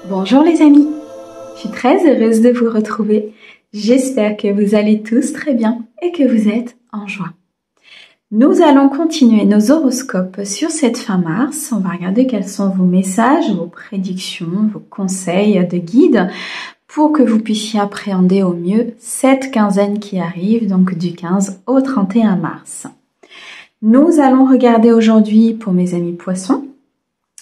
Bonjour les amis, je suis très heureuse de vous retrouver. J'espère que vous allez tous très bien et que vous êtes en joie. Nous allons continuer nos horoscopes sur cette fin mars. On va regarder quels sont vos messages, vos prédictions, vos conseils de guide pour que vous puissiez appréhender au mieux cette quinzaine qui arrive, donc du 15 au 31 mars. Nous allons regarder aujourd'hui pour mes amis poissons,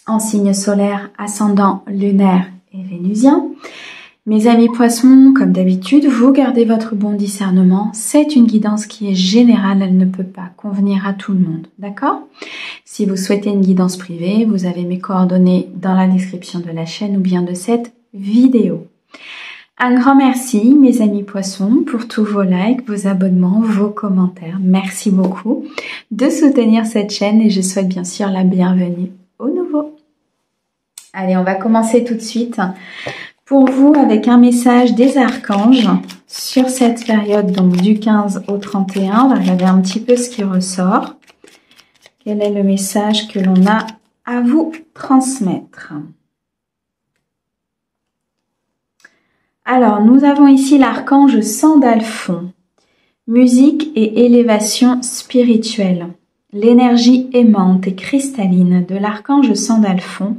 en signe solaire, ascendant, lunaire et vénusien. Mes amis poissons, comme d'habitude, vous gardez votre bon discernement. C'est une guidance qui est générale, elle ne peut pas convenir à tout le monde, d'accord? Si vous souhaitez une guidance privée, vous avez mes coordonnées dans la description de la chaîne ou bien de cette vidéo. Un grand merci, mes amis poissons, pour tous vos likes, vos abonnements, vos commentaires. Merci beaucoup de soutenir cette chaîne et je souhaite bien sûr la bienvenue aux nouveaux. Allez, on va commencer tout de suite pour vous avec un message des archanges sur cette période, donc du 15 au 31. On va regarder un petit peu ce qui ressort. Quel est le message que l'on a à vous transmettre? Alors, nous avons ici l'archange Sandalphon, musique et élévation spirituelle. L'énergie aimante et cristalline de l'archange Sandalphon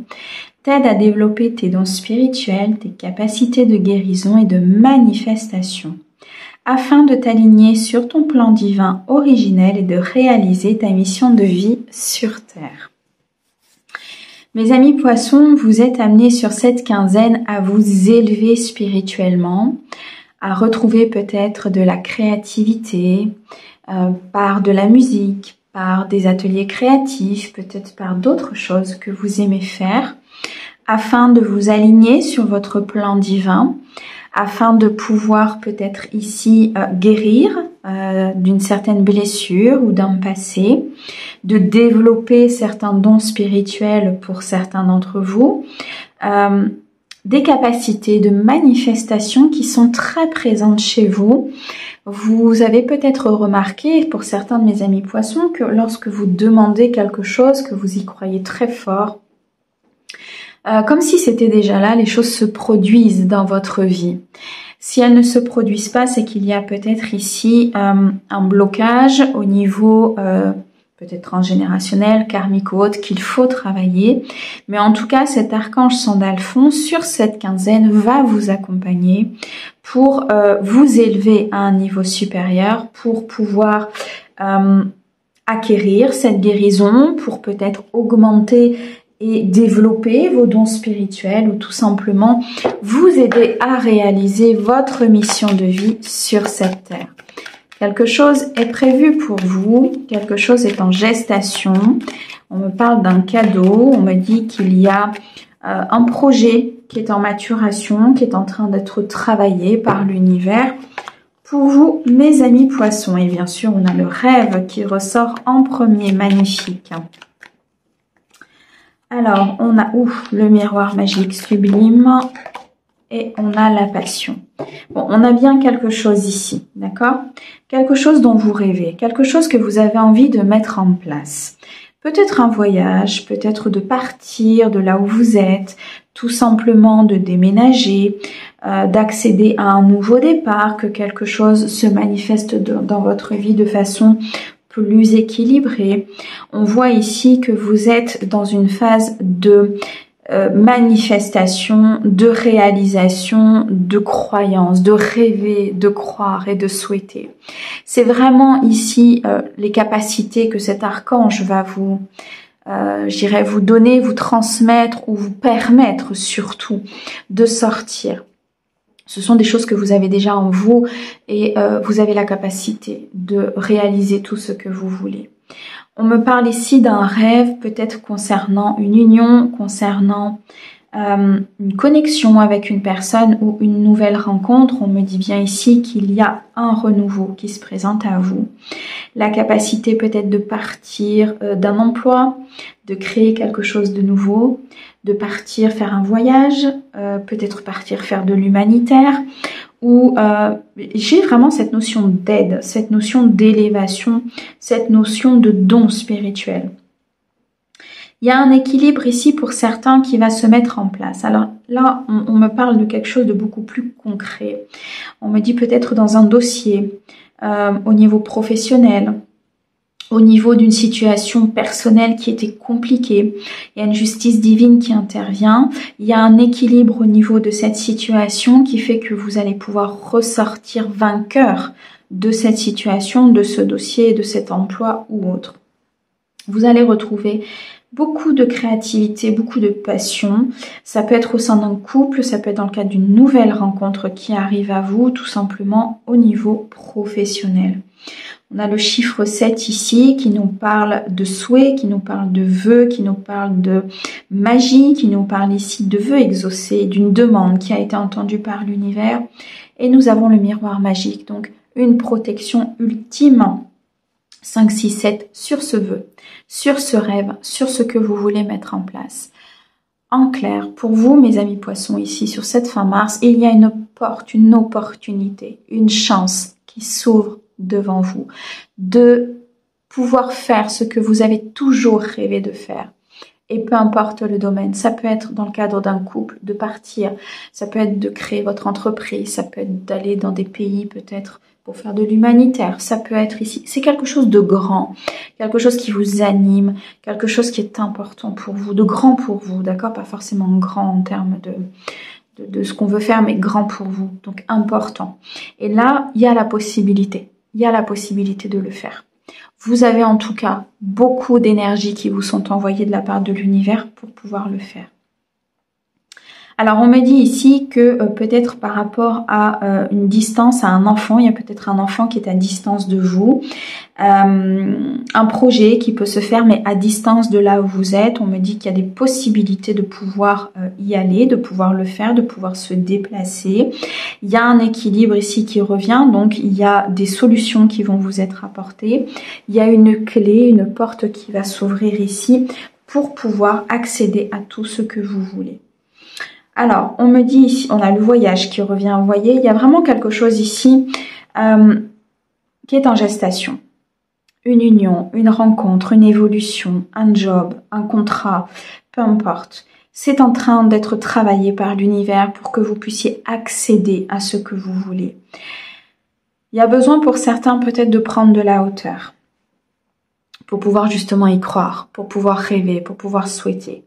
t'aide à développer tes dons spirituels, tes capacités de guérison et de manifestation, afin de t'aligner sur ton plan divin originel et de réaliser ta mission de vie sur Terre. Mes amis poissons, vous êtes amenés sur cette quinzaine à vous élever spirituellement, à retrouver peut-être de la créativité par de la musique, par des ateliers créatifs, peut-être par d'autres choses que vous aimez faire, afin de vous aligner sur votre plan divin, afin de pouvoir peut-être ici guérir d'une certaine blessure ou d'un passé, de développer certains dons spirituels pour certains d'entre vous, des capacités de manifestation qui sont très présentes chez vous. Vous avez peut-être remarqué, pour certains de mes amis poissons, que lorsque vous demandez quelque chose, que vous y croyez très fort, comme si c'était déjà là, les choses se produisent dans votre vie. Si elles ne se produisent pas, c'est qu'il y a peut-être ici un blocage au niveau peut-être transgénérationnel, karmique ou autre, qu'il faut travailler. Mais en tout cas, cet archange Sandalphon, sur cette quinzaine, va vous accompagner pour vous élever à un niveau supérieur, pour pouvoir acquérir cette guérison, pour peut-être augmenter et développer vos dons spirituels ou tout simplement vous aider à réaliser votre mission de vie sur cette terre. Quelque chose est prévu pour vous, quelque chose est en gestation. On me parle d'un cadeau, on me dit qu'il y a un projet qui est en maturation, qui est en train d'être travaillé par l'univers pour vous, mes amis poissons. Et bien sûr, on a le rêve qui ressort en premier, magnifique. Alors, on a le miroir magique sublime et on a la passion. Bon, on a bien quelque chose ici, d'accord? Quelque chose dont vous rêvez, quelque chose que vous avez envie de mettre en place. Peut-être un voyage, peut-être de partir de là où vous êtes, tout simplement de déménager, d'accéder à un nouveau départ, que quelque chose se manifeste dans votre vie de façon plus équilibré. On voit ici que vous êtes dans une phase de manifestation, de réalisation, de croyance, de rêver, de croire et de souhaiter. C'est vraiment ici les capacités que cet archange va vous, vous donner, vous transmettre ou vous permettre surtout de sortir. Ce sont des choses que vous avez déjà en vous et vous avez la capacité de réaliser tout ce que vous voulez. On me parle ici d'un rêve, peut-être concernant une union, concernant une connexion avec une personne ou une nouvelle rencontre. On me dit bien ici qu'il y a un renouveau qui se présente à vous. La capacité peut-être de partir d'un emploi, de créer quelque chose de nouveau, de partir faire un voyage, peut-être partir faire de l'humanitaire, ou j'ai vraiment cette notion d'aide, cette notion d'élévation, cette notion de don spirituel. Il y a un équilibre ici pour certains qui va se mettre en place. Alors là, on me parle de quelque chose de beaucoup plus concret. On me dit peut-être dans un dossier, au niveau professionnel, au niveau d'une situation personnelle qui était compliquée. Il y a une justice divine qui intervient. Il y a un équilibre au niveau de cette situation qui fait que vous allez pouvoir ressortir vainqueur de cette situation, de ce dossier, de cet emploi ou autre. Vous allez retrouver beaucoup de créativité, beaucoup de passion. Ça peut être au sein d'un couple, ça peut être dans le cadre d'une nouvelle rencontre qui arrive à vous, tout simplement au niveau professionnel. On a le chiffre 7 ici qui nous parle de souhaits, qui nous parle de vœux, qui nous parle de magie, qui nous parle ici de vœux exaucés, d'une demande qui a été entendue par l'univers. Et nous avons le miroir magique, donc une protection ultime 5, 6, 7 sur ce vœu, sur ce rêve, sur ce que vous voulez mettre en place. En clair, pour vous, mes amis poissons, ici, sur cette fin mars, il y a une opportunité, une chance qui s'ouvre devant vous, de pouvoir faire ce que vous avez toujours rêvé de faire. Et peu importe le domaine, ça peut être dans le cadre d'un couple, de partir, ça peut être de créer votre entreprise, ça peut être d'aller dans des pays peut-être pour faire de l'humanitaire, ça peut être ici. C'est quelque chose de grand, quelque chose qui vous anime, quelque chose qui est important pour vous, de grand pour vous, d'accord? Pas forcément grand en termes de ce qu'on veut faire, mais grand pour vous, donc important. Et là, il y a la possibilité de le faire. Vous avez en tout cas beaucoup d'énergie qui vous sont envoyées de la part de l'univers pour pouvoir le faire. Alors on me dit ici que peut-être par rapport à une distance, à un enfant, il y a peut-être un enfant qui est à distance de vous, un projet qui peut se faire mais à distance de là où vous êtes. On me dit qu'il y a des possibilités de pouvoir y aller, de pouvoir le faire, de pouvoir se déplacer. Il y a un équilibre ici qui revient, donc il y a des solutions qui vont vous être apportées. Il y a une clé, une porte qui va s'ouvrir ici pour pouvoir accéder à tout ce que vous voulez. Alors, on me dit ici, on a le voyage qui revient, vous voyez, il y a vraiment quelque chose ici qui est en gestation. Une union, une rencontre, une évolution, un job, un contrat, peu importe. C'est en train d'être travaillé par l'univers pour que vous puissiez accéder à ce que vous voulez. Il y a besoin pour certains peut-être de prendre de la hauteur pour pouvoir justement y croire, pour pouvoir rêver, pour pouvoir souhaiter.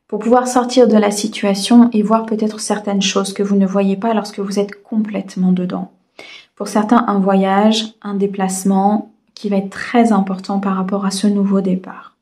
Pour pouvoir sortir de la situation et voir peut-être certaines choses que vous ne voyez pas lorsque vous êtes complètement dedans. Pour certains, un voyage, un déplacement qui va être très important par rapport à ce nouveau départ.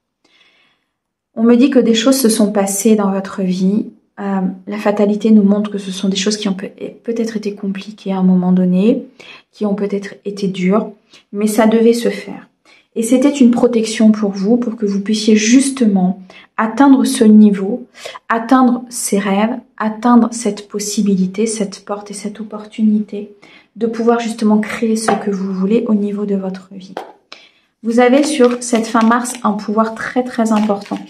On me dit que des choses se sont passées dans votre vie. La fatalité nous montre que ce sont des choses qui ont peut-être été compliquées à un moment donné, qui ont peut-être été dures, mais ça devait se faire. Et c'était une protection pour vous, pour que vous puissiez justement atteindre ce niveau, atteindre ces rêves, atteindre cette possibilité, cette porte et cette opportunité de pouvoir justement créer ce que vous voulez au niveau de votre vie. Vous avez sur cette fin mars un pouvoir très très important,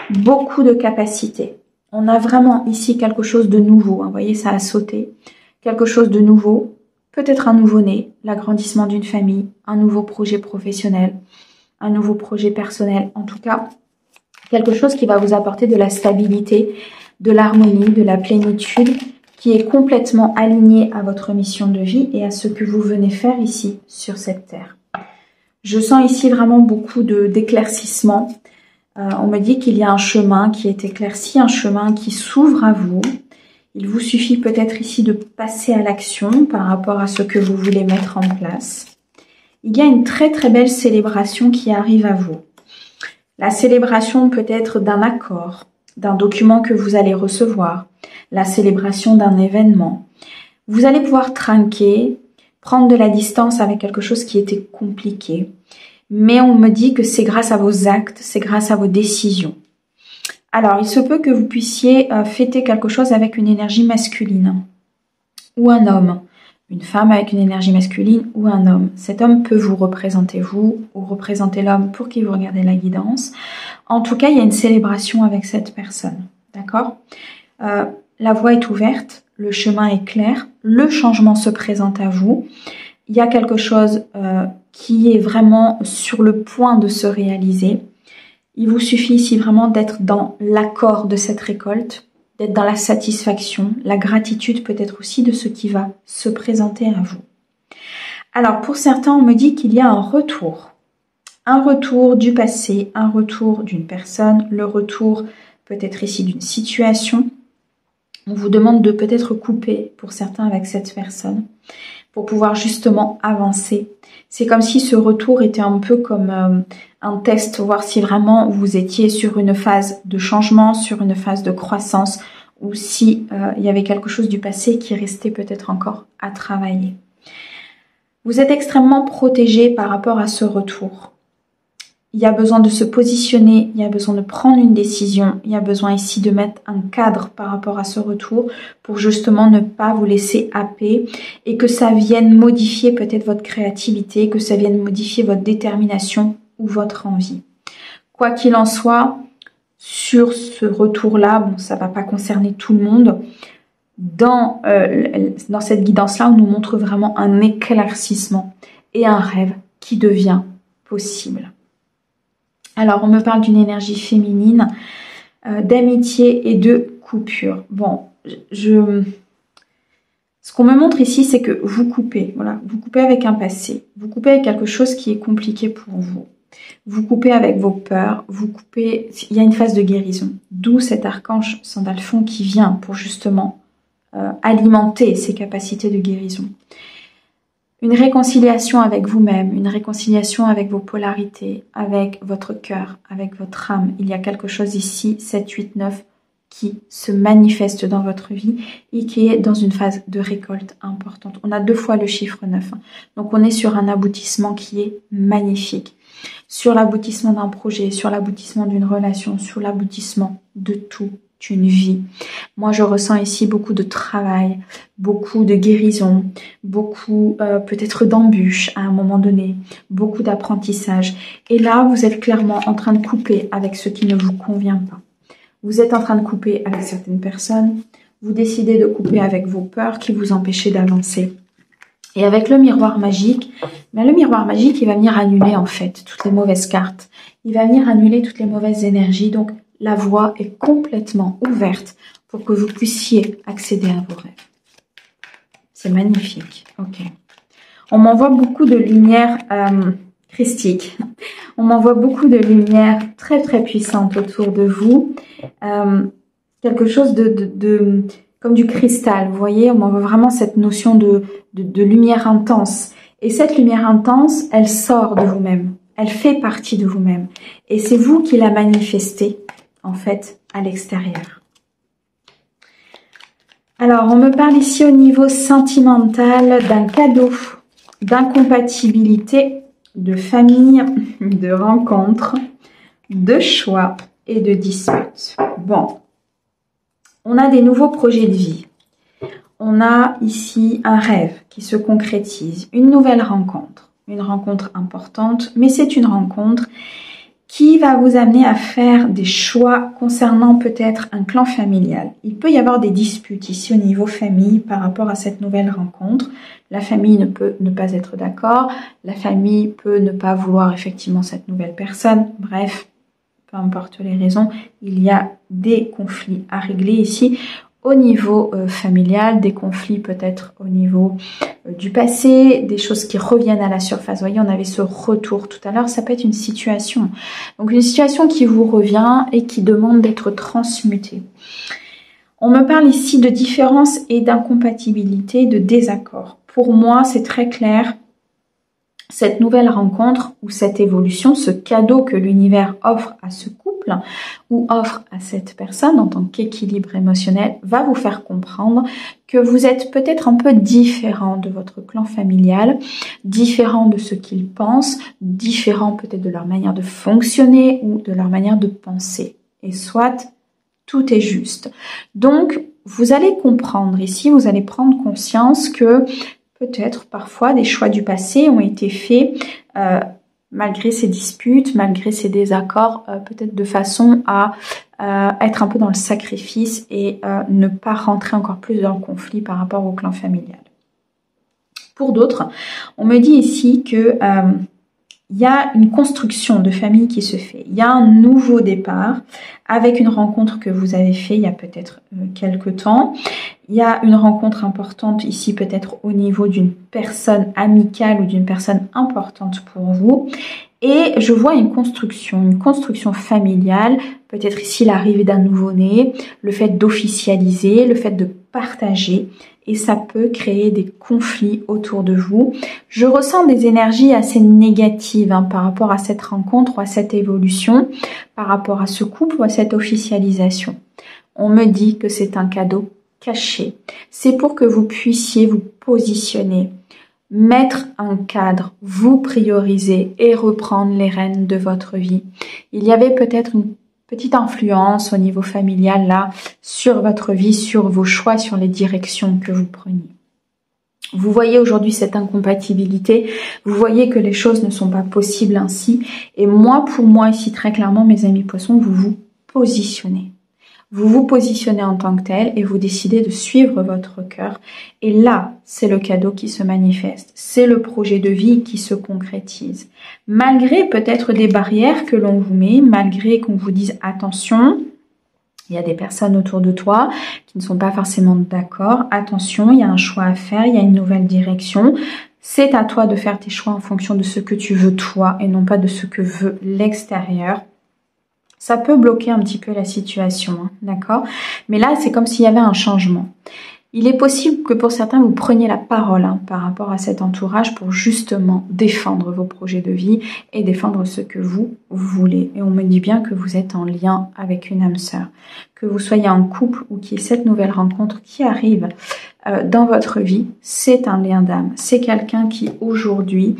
beaucoup de capacités. On a vraiment ici quelque chose de nouveau, hein, vous voyez ça a sauté, quelque chose de nouveau. Peut-être un nouveau-né, l'agrandissement d'une famille, un nouveau projet professionnel, un nouveau projet personnel. En tout cas, quelque chose qui va vous apporter de la stabilité, de l'harmonie, de la plénitude, qui est complètement aligné à votre mission de vie et à ce que vous venez faire ici, sur cette terre. Je sens ici vraiment beaucoup d'éclaircissement. On me dit qu'il y a un chemin qui est éclairci, un chemin qui s'ouvre à vous. Il vous suffit peut-être ici de passer à l'action par rapport à ce que vous voulez mettre en place. Il y a une très très belle célébration qui arrive à vous. La célébration peut être d'un accord, d'un document que vous allez recevoir, la célébration d'un événement. Vous allez pouvoir trinquer, prendre de la distance avec quelque chose qui était compliqué. Mais on me dit que c'est grâce à vos actes, c'est grâce à vos décisions. Alors, il se peut que vous puissiez fêter quelque chose avec une énergie masculine ou un homme. Une femme avec une énergie masculine ou un homme. Cet homme peut vous représenter vous ou représenter l'homme pour qui vous regardez la guidance. En tout cas, il y a une célébration avec cette personne. D'accord ? La voie est ouverte, le chemin est clair, le changement se présente à vous. Il y a quelque chose qui est vraiment sur le point de se réaliser. Il vous suffit ici vraiment d'être dans l'accord de cette récolte, d'être dans la satisfaction, la gratitude peut-être aussi de ce qui va se présenter à vous. Alors pour certains, on me dit qu'il y a un retour du passé, un retour d'une personne, le retour peut-être ici d'une situation. On vous demande de peut-être couper pour certains avec cette personne pour pouvoir justement avancer. C'est comme si ce retour était un peu comme un test, voir si vraiment vous étiez sur une phase de changement, sur une phase de croissance, ou si il y avait quelque chose du passé qui restait peut-être encore à travailler. Vous êtes extrêmement protégé par rapport à ce retour. Il y a besoin de se positionner, il y a besoin de prendre une décision, il y a besoin ici de mettre un cadre par rapport à ce retour pour justement ne pas vous laisser happer et que ça vienne modifier peut-être votre créativité, que ça vienne modifier votre détermination ou votre envie. Quoi qu'il en soit, sur ce retour-là, bon, ça ne va pas concerner tout le monde. Dans cette guidance-là, on nous montre vraiment un éclaircissement et un rêve qui devient possible. Alors, on me parle d'une énergie féminine, d'amitié et de coupure. Bon, ce qu'on me montre ici, c'est que vous coupez. Voilà, vous coupez avec un passé. Vous coupez avec quelque chose qui est compliqué pour vous. Vous coupez avec vos peurs. Vous coupez. Il y a une phase de guérison. D'où cet archange Sandalphon qui vient pour justement alimenter ses capacités de guérison. Une réconciliation avec vous-même, une réconciliation avec vos polarités, avec votre cœur, avec votre âme. Il y a quelque chose ici, 7, 8, 9, qui se manifeste dans votre vie et qui est dans une phase de récolte importante. On a 2 fois le chiffre 9. Donc on est sur un aboutissement qui est magnifique. Sur l'aboutissement d'un projet, sur l'aboutissement d'une relation, sur l'aboutissement de tout. Une vie. Moi, je ressens ici beaucoup de travail, beaucoup de guérison, beaucoup peut-être d'embûches à un moment donné, beaucoup d'apprentissage. Et là, vous êtes clairement en train de couper avec ce qui ne vous convient pas. Vous êtes en train de couper avec certaines personnes. Vous décidez de couper avec vos peurs qui vous empêchaient d'avancer. Et avec le miroir magique, ben le miroir magique, il va venir annuler en fait toutes les mauvaises cartes. Il va venir annuler toutes les mauvaises énergies. Donc, la voie est complètement ouverte pour que vous puissiez accéder à vos rêves. C'est magnifique. Ok. On m'envoie beaucoup de lumière christique. On m'envoie beaucoup de lumière très très puissante autour de vous. Quelque chose de comme du cristal. Vous voyez, on m'envoie vraiment cette notion de lumière intense. Et cette lumière intense, elle sort de vous-même. Elle fait partie de vous-même. Et c'est vous qui la manifestez en fait à l'extérieur. Alors on me parle ici au niveau sentimental d'un cadeau, d'incompatibilité, de famille, de rencontre, de choix et de dispute. Bon, on a des nouveaux projets de vie. On a ici un rêve qui se concrétise, une nouvelle rencontre, une rencontre importante, mais c'est une rencontre qui va vous amener à faire des choix concernant peut-être un clan familial. Il peut y avoir des disputes ici au niveau famille par rapport à cette nouvelle rencontre. La famille ne peut ne pas être d'accord, la famille peut ne pas vouloir effectivement cette nouvelle personne. Bref, peu importe les raisons, il y a des conflits à régler ici au niveau familial, des conflits peut-être au niveau du passé, des choses qui reviennent à la surface. Vous voyez, on avait ce retour tout à l'heure, ça peut être une situation. Donc une situation qui vous revient et qui demande d'être transmutée. On me parle ici de différence et d'incompatibilité, de désaccord. Pour moi, c'est très clair. Cette nouvelle rencontre ou cette évolution, ce cadeau que l'univers offre à ce couple ou offre à cette personne en tant qu'équilibre émotionnel va vous faire comprendre que vous êtes peut-être un peu différent de votre clan familial, différent de ce qu'ils pensent, différent peut-être de leur manière de fonctionner ou de leur manière de penser. Et soit tout est juste. Donc, vous allez comprendre ici, vous allez prendre conscience que peut-être parfois des choix du passé ont été faits malgré ces disputes, malgré ces désaccords, peut-être de façon à être un peu dans le sacrifice et ne pas rentrer encore plus dans le conflit par rapport au clan familial. Pour d'autres, on me dit ici que il y a une construction de famille qui se fait. Il y a un nouveau départ avec une rencontre que vous avez fait il y a peut-être quelque temps. Il y a une rencontre importante ici peut-être au niveau d'une personne amicale ou d'une personne importante pour vous. Et je vois une construction familiale, peut-être ici l'arrivée d'un nouveau-né, le fait d'officialiser, le fait de partager, et ça peut créer des conflits autour de vous. Je ressens des énergies assez négatives par rapport à cette rencontre ou à cette évolution, par rapport à ce couple ou à cette officialisation. On me dit que c'est un cadeau caché. C'est pour que vous puissiez vous positionner, mettre un cadre, vous prioriser et reprendre les rênes de votre vie. Il y avait peut-être une petite influence au niveau familial là sur votre vie, sur vos choix, sur les directions que vous preniez. Vous voyez aujourd'hui cette incompatibilité, vous voyez que les choses ne sont pas possibles ainsi. Et moi, pour moi, ici très clairement, mes amis poissons, vous vous positionnez. Vous vous positionnez en tant que tel et vous décidez de suivre votre cœur. Et là, c'est le cadeau qui se manifeste. C'est le projet de vie qui se concrétise. Malgré peut-être des barrières que l'on vous met, malgré qu'on vous dise attention, il y a des personnes autour de toi qui ne sont pas forcément d'accord. Attention, il y a un choix à faire, il y a une nouvelle direction. C'est à toi de faire tes choix en fonction de ce que tu veux toi et non pas de ce que veut l'extérieur. Ça peut bloquer un petit peu la situation, d'accord? Mais là, c'est comme s'il y avait un changement. Il est possible que pour certains, vous preniez la parole par rapport à cet entourage pour justement défendre vos projets de vie et défendre ce que vous voulez. Et on me dit bien que vous êtes en lien avec une âme sœur. Que vous soyez en couple ou qu'il y ait cette nouvelle rencontre qui arrive dans votre vie, c'est un lien d'âme. C'est quelqu'un qui aujourd'hui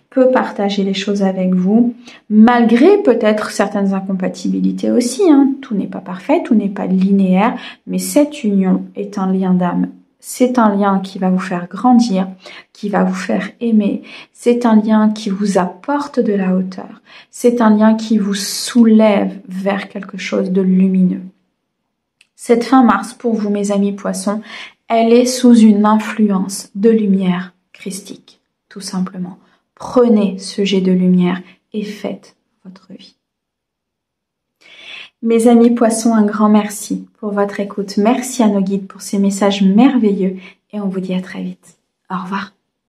peut partager les choses avec vous, malgré peut-être certaines incompatibilités aussi. Tout n'est pas parfait, tout n'est pas linéaire, mais cette union est un lien d'âme. C'est un lien qui va vous faire grandir, qui va vous faire aimer. C'est un lien qui vous apporte de la hauteur. C'est un lien qui vous soulève vers quelque chose de lumineux. Cette fin mars, pour vous, mes amis poissons, elle est sous une influence de lumière christique, tout simplement. Prenez ce jet de lumière et faites votre vie. Mes amis poissons, un grand merci pour votre écoute. Merci à nos guides pour ces messages merveilleux et on vous dit à très vite. Au revoir.